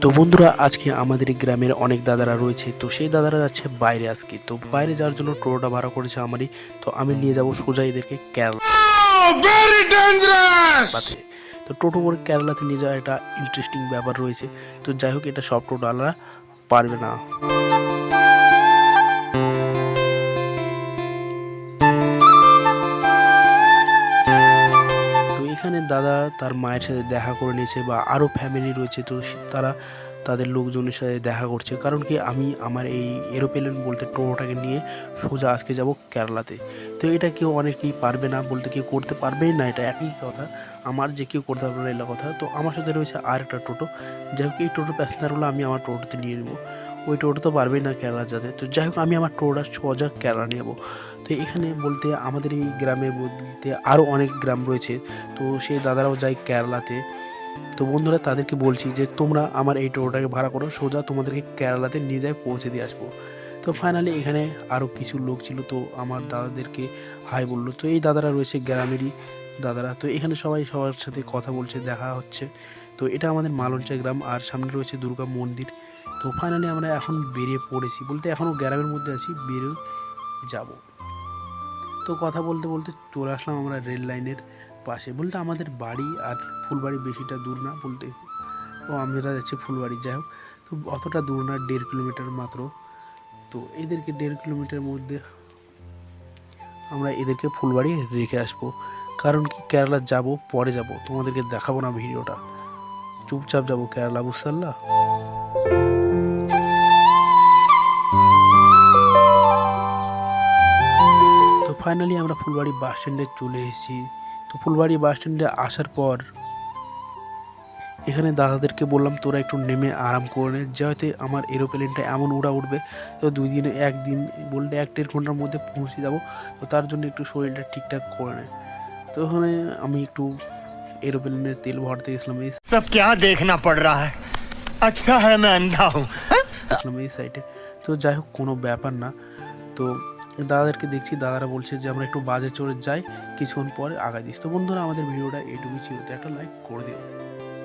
তো বন্ধুরা, আজকে আমাদের এই গ্রামের অনেক দাদারা রয়েছে। তো সেই দাদারা যাচ্ছে বাইরে আজকে। তো বাইরে যাওয়ার জন্য টোটোটা ভাড়া করেছে আমারই। তো আমি নিয়ে যাব সোজা এদেরকে কেরালাতে। তো টোটো করে কেরালাতে নিয়ে যাওয়া একটা ইন্টারেস্টিং ব্যাপার রয়েছে। তো যাই হোক, এটা সব টোটোওয়ালারা পারবে না। তো এখানে দাদা তার মায়ের সাথে দেখা করে নিয়েছে বা আরও ফ্যামিলি রয়েছে। তো তারা তাদের লোকজনের সাথে দেখা করছে, কারণ কি আমি আমার এই এরোপ্লেন বলতে টোটোটাকে নিয়ে সোজা আজকে যাব কেরালাতে। তো এটা কেউ অনেকেই পারবে না বলতে, কেউ করতে পারবেই না, এটা একই কথা। আমার যে কেউ করতে পারবে না এলা কথা। তো আমার সাথে রয়েছে আর একটা টোটো। যাই হোক, এই টোটো প্যাসেঞ্জারগুলো আমি আমার টোটোতে নিয়ে নেবো। ওই টোটো তো পারবেই না কেরালা যেতে। তো যাই হোক, আমি আমার টোটোটা সোজা কেরালা নিয়ে যাবো। তো এখানে বলতে আমাদের এই গ্রামে বলতে আরও অনেক গ্রাম রয়েছে। তো সেই দাদারাও যায় কেরালাতে। তো বন্ধুরা, তাদেরকে বলছি যে তোমরা আমার এই টোটোটাকে ভাড়া করো, সোজা তোমাদেরকে কেরালাতে নিয়ে যায় পৌঁছে দিয়ে আসবো। তো ফাইনালি এখানে আরও কিছু লোক ছিল, তো আমার দাদাদেরকে হাই বললো। তো এই দাদারা রয়েছে গ্রামেরই দাদারা। তো এখানে সবাই সবার সাথে কথা বলছে, দেখা হচ্ছে। তো এটা আমাদের মালঞ্চা গ্রাম, আর সামনে রয়েছে দুর্গা মন্দির। তো ফাইনালি আমরা এখন বেরিয়ে পড়েছি, বলতে এখনও গ্রামের মধ্যে আছি, বেরিয়ে যাব। তো কথা বলতে বলতে চলে আসলাম আমরা রেল লাইনের পাশে। বলতে আমাদের বাড়ি আর ফুলবাড়ি বেশিটা দূর না বলতে। ও আমরা যাচ্ছি ফুলবাড়ি। যাই হোক, তো অতটা দূর না, 1.5 কিলোমিটার মাত্র। তো এদেরকে 1.5 কিলোমিটার মধ্যে আমরা এদেরকে ফুলবাড়ি রেখে আসবো। কারণ কি, কেরালা যাব, পরে যাব, তোমাদেরকে দেখাবো না ভিডিওটা। চুপচাপ যাব কেরালা, বুঝতে পারলা? তো ফাইনালি আমরা ফুলবাড়ি বাস স্ট্যান্ডে চলে এসেছি। তো ফুলবাড়ি বাস স্ট্যান্ডে আসার পর এখানে দাদাদেরকে বললাম তোরা একটু নেমে আরাম করে নে, যাতে আমার এরোপ্লেনটা এমন উঠবে। তো 2 দিনে 1 দিন বললে 1-1.5 ঘন্টার মধ্যে পৌঁছে যাব। তো তার জন্য একটু শরীরটা ঠিকঠাক করে নেয়। তো ওখানে আমি একটু এরোপ্লেনে তেল ভরতে গেছিলাম। এই सब क्या देखना पड़ रहा है। अच्छा है मैं अंधा हूँ। গেছিলাম এই সাইডে। তো যাই হোক, কোনো ব্যাপার না। তো দাদাদেরকে দেখছি, দাদারা বলছে যে আমরা একটু বাজে চড়ে যাই, কিছুক্ষণ পরে আগায় দিস। তো বন্ধুরা, আমাদের ভিডিওটা এইটুকুই ছিল। তো একটা লাইক করে দিও।